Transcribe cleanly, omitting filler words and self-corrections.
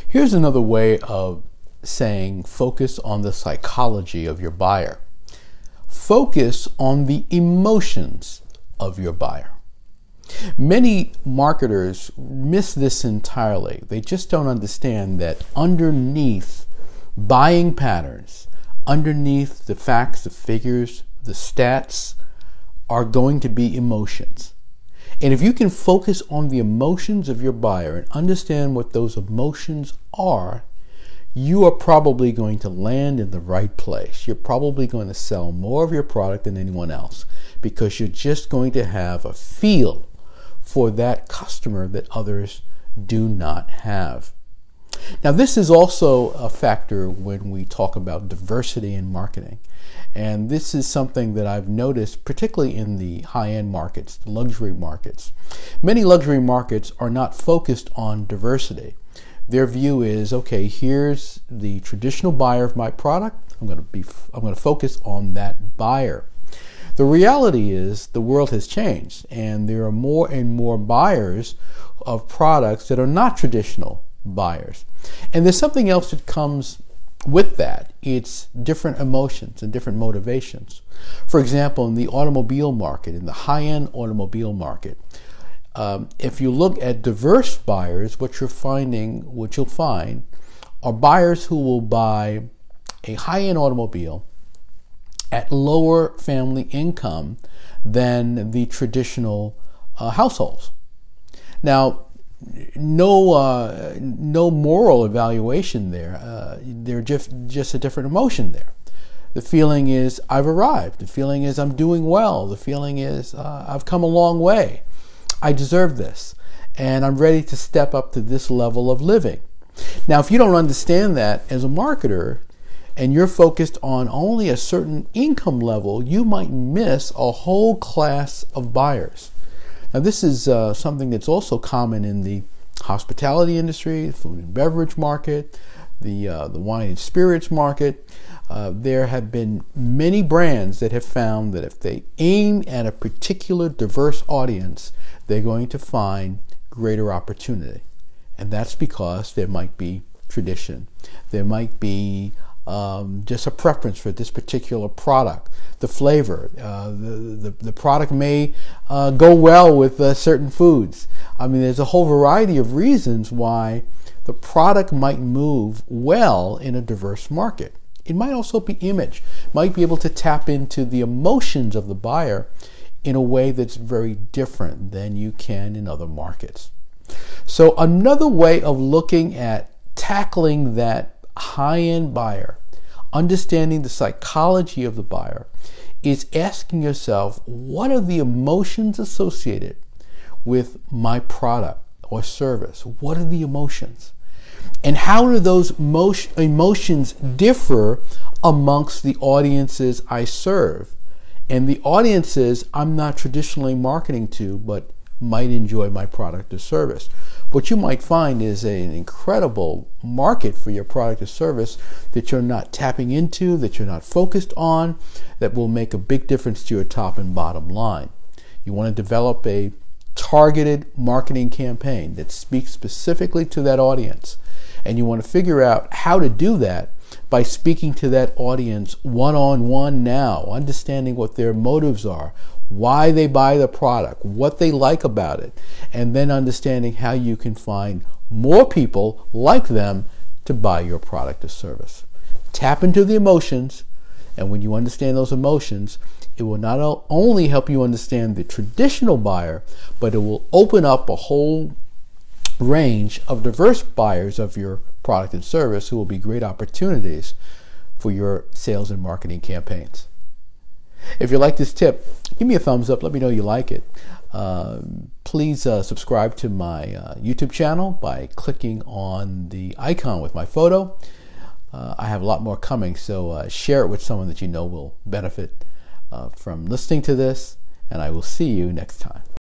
Here's another way of saying focus on the psychology of your buyer. Focus on the emotions of your buyer. Many marketers miss this entirely. They just don't understand that underneath buying patterns, underneath the facts, the figures, the stats, are going to be emotions. And if you can focus on the emotions of your buyer and understand what those emotions are, you are probably going to land in the right place. You're probably going to sell more of your product than anyone else because you're just going to have a feel for that customer that others do not have. Now, this is also a factor when we talk about diversity in marketing. And this is something that I've noticed, particularly in the high-end markets, the luxury markets. Many luxury markets are not focused on diversity. Their view is, okay, here's the traditional buyer of my product. I'm going to focus on that buyer. The reality is the world has changed, and there are more and more buyers of products that are not traditional buyers. And there's something else that comes with that. It's different emotions and different motivations. For example, in the automobile market, in the high-end automobile market, if you look at diverse buyers, what you'll find are buyers who will buy a high-end automobile at lower family income than the traditional households. Now, no moral evaluation there. They're just a different emotion there. The feeling is I've arrived. The feeling is I'm doing well. The feeling is I've come a long way. I deserve this, and I'm ready to step up to this level of living. Now, if you don't understand that as a marketer, and you're focused on only a certain income level, you might miss a whole class of buyers. Now, this is something that's also common in the hospitality industry, the food and beverage market, the wine and spirits market. There have been many brands that have found that if they aim at a particular diverse audience, they're going to find greater opportunity. And that's because there might be tradition. There might be just a preference for this particular product, the flavor. The product may go well with certain foods. I mean, there's a whole variety of reasons why the product might move well in a diverse market. It might also be image, might be able to tap into the emotions of the buyer in a way that's very different than you can in other markets. So another way of looking at tackling that high-end buyer, understanding the psychology of the buyer, is asking yourself, what are the emotions associated with my product or service? What are the emotions? And how do those emotions differ amongst the audiences I serve and the audiences I'm not traditionally marketing to but might enjoy my product or service? What you might find is an incredible market for your product or service that you're not tapping into, that you're not focused on, that will make a big difference to your top and bottom line. You want to develop a targeted marketing campaign that speaks specifically to that audience. And you want to figure out how to do that by speaking to that audience one-on-one now, understanding what their motives are, why they buy the product, what they like about it, and then understanding how you can find more people like them to buy your product or service. Tap into the emotions, and when you understand those emotions, it will not only help you understand the traditional buyer, but it will open up a whole range of diverse buyers of your product and service who will be great opportunities for your sales and marketing campaigns. If you like this tip, give me a thumbs up. Let me know you like it. Please subscribe to my YouTube channel by clicking on the icon with my photo. I have a lot more coming, so share it with someone that you know will benefit from listening to this, and I will see you next time.